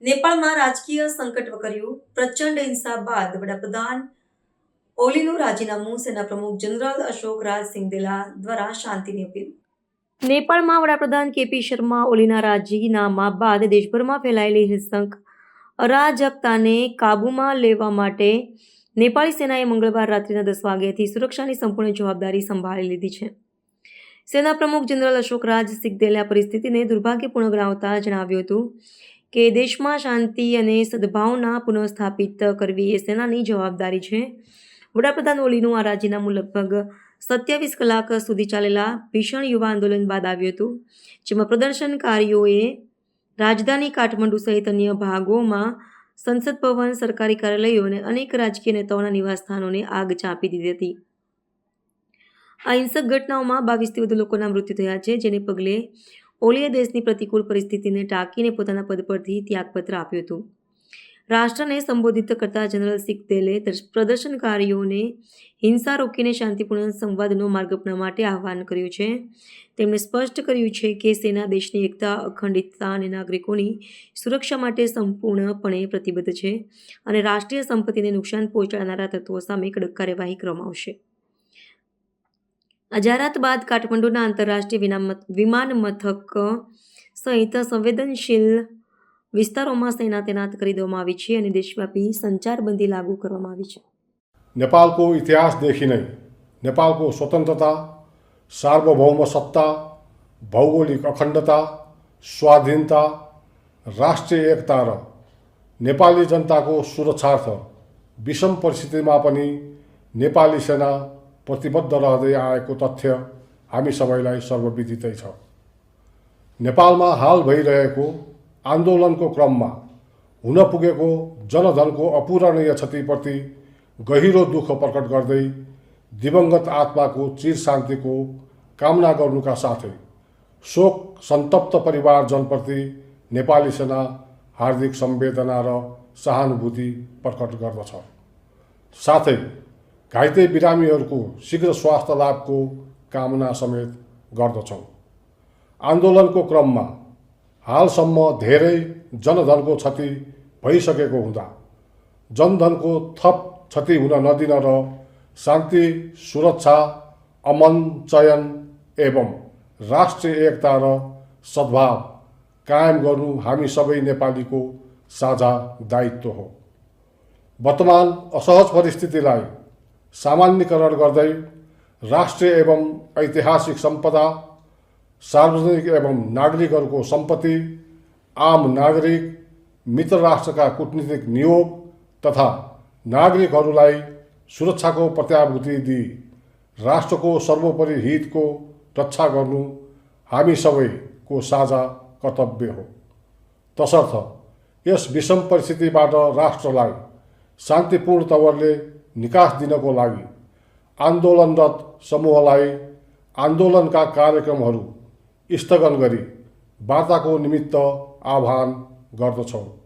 નેપાળમાં રાજકીય સંકટ વકર્યું. પ્રચંડ હિંસા બાદ વડાપ્રધાન ઓલીનું રાજીનામું. સેના પ્રમુખ જનરલ અશોક રાજ સિંઘેલા દ્વારા શાંતિની અપીલ. નેપાળમાં વડાપ્રધાન કેપી શર્મા ઓલીના રાજીનામા બાદ દેશભરમાં ફેલાયેલી હિંસક અરાજકતાને કાબૂમાં લેવા માટે નેપાળી સેનાએ મંગળવાર રાત્રિના 10 વાગ્યાથી સુરક્ષાની સંપૂર્ણ જવાબદારી સંભાળી લીધી છે. સેના પ્રમુખ જનરલ અશોક રાજ સિંઘેલે આ પરિસ્થિતિને દુર્ભાગ્યપૂર્ણ ગણાવતા જણાવ્યું હતું કે દેશમાં શાંતિ અને સદભાવના પુનઃસ્થાપિત કરવી એ સેનાની જવાબદારી છે. વડાપ્રધાન ઓલીનું આ રાજીનામું લગભગ 27 કલાક સુધી ચાલેલા ભીષણ યુવા આંદોલન બાદ આવ્યું હતું, જેમાં પ્રદર્શનકારીઓએ રાજધાની કાઠમંડુ સહિત અન્ય ભાગોમાં સંસદ ભવન, સરકારી કાર્યાલયો અને અનેક રાજકીય નેતાઓના નિવાસસ્થાનોને આગ ચાંપી દીધી હતી. આ હિંસક ઘટનાઓમાં 22થી વધુ લોકોના મૃત્યુ થયા છે, જેને પગલે ઓલીએ દેશની પ્રતિકૂળ પરિસ્થિતિને ટાંકીને પોતાના પદ પરથી ત્યાગપત્ર આપ્યું હતું. રાષ્ટ્રને સંબોધિત કરતા જનરલ સિંઘેલે પ્રદર્શનકારીઓને હિંસા રોકીને શાંતિપૂર્ણ સંવાદનો માર્ગ અપનાવવા માટે આહ્વાન કર્યું છે. તેમણે સ્પષ્ટ કર્યું છે કે સેના દેશની એકતા, અખંડિતતા અને નાગરિકોની સુરક્ષા માટે સંપૂર્ણપણે પ્રતિબદ્ધ છે અને રાષ્ટ્રીય સંપત્તિને નુકસાન પહોંચાડનારા તત્વો સામે કડક કાર્યવાહી કરવામાં આવશે. આ જાહેરાત બાદ કાઠમંડુના આંતરરાષ્ટ્રીય વિમાન મથક સહિત સંવેદનશીલ વિસ્તારોમાં સેના તૈનાત કરી દેવામાં આવી છે અને દેશવ્યાપી સંચારબંધી લાગુ કરવામાં આવી છે. नेपाल को इतिहासदेखि नै नेपालको स्वतन्त्रता, सार्वभौम सत्ता, भौगोलिक अखण्डता, स्वाधीनता, राष्ट्रिय एकता र नेपाली जनताको सुरक्षार्थ विषम परिस्थितिमा पनि नेपाली सेना प्रतिबद्ध रहँदै आएको तथ्य हामी सबैलाई सर्वविदितै छ. नेपालमा हाल भइरहेको आन्दोलनको क्रममा हुन पुगेको जनधनको अपूरणीय क्षतिप्रति गहिरो दुःख प्रकट गर्दै दिवंगत आत्माको चिर शान्तिको कामना गर्नुका साथै शोक सन्तप्त परिवारजनप्रति नेपाली सेना हार्दिक संवेदना र सहानुभूति प्रकट गर्दछ. साथै घाइते बिरामीहरूको शीघ्र स्वास्थ्य लाभको कामना समेत गर्दछौँ. आन्दोलनको क्रममा हालसम्म धेरै जनधनको क्षति भइसकेको हुँदा जनधनको थप क्षति हुन नदिन र शान्ति, सुरक्षा, अमन, चयन एवं राष्ट्रिय एकता र सद्भाव कायम गर्नु हामी सबै नेपालीको साझा दायित्व हो. वर्तमान असहज परिस्थितिलाई सामान्यीकरण गर्दै राष्ट्रिय एवं ऐतिहासिक सम्पदा, सार्वजनिक एवं नागरिकहरूको सम्पत्ति, आम नागरिक, मित्र राष्ट्रका कूटनीतिक नियोग तथा नागरिकहरूलाई सुरक्षाको प्रत्याभूति दिई राष्ट्रको सर्वोपरि हितको रक्षा गर्नु हामी सबैको साझा कर्तव्य हो. तसर्थ यस विषम परिस्थितिबाट राष्ट्रलाई शान्तिपूर्ण तवरले निकास दिनको लागि आन्दोलनरत समूहलाई आन्दोलनका कार्यक्रमहरू स्थगन गरी वार्ताको निमित्त आह्वान गर्दछौँ.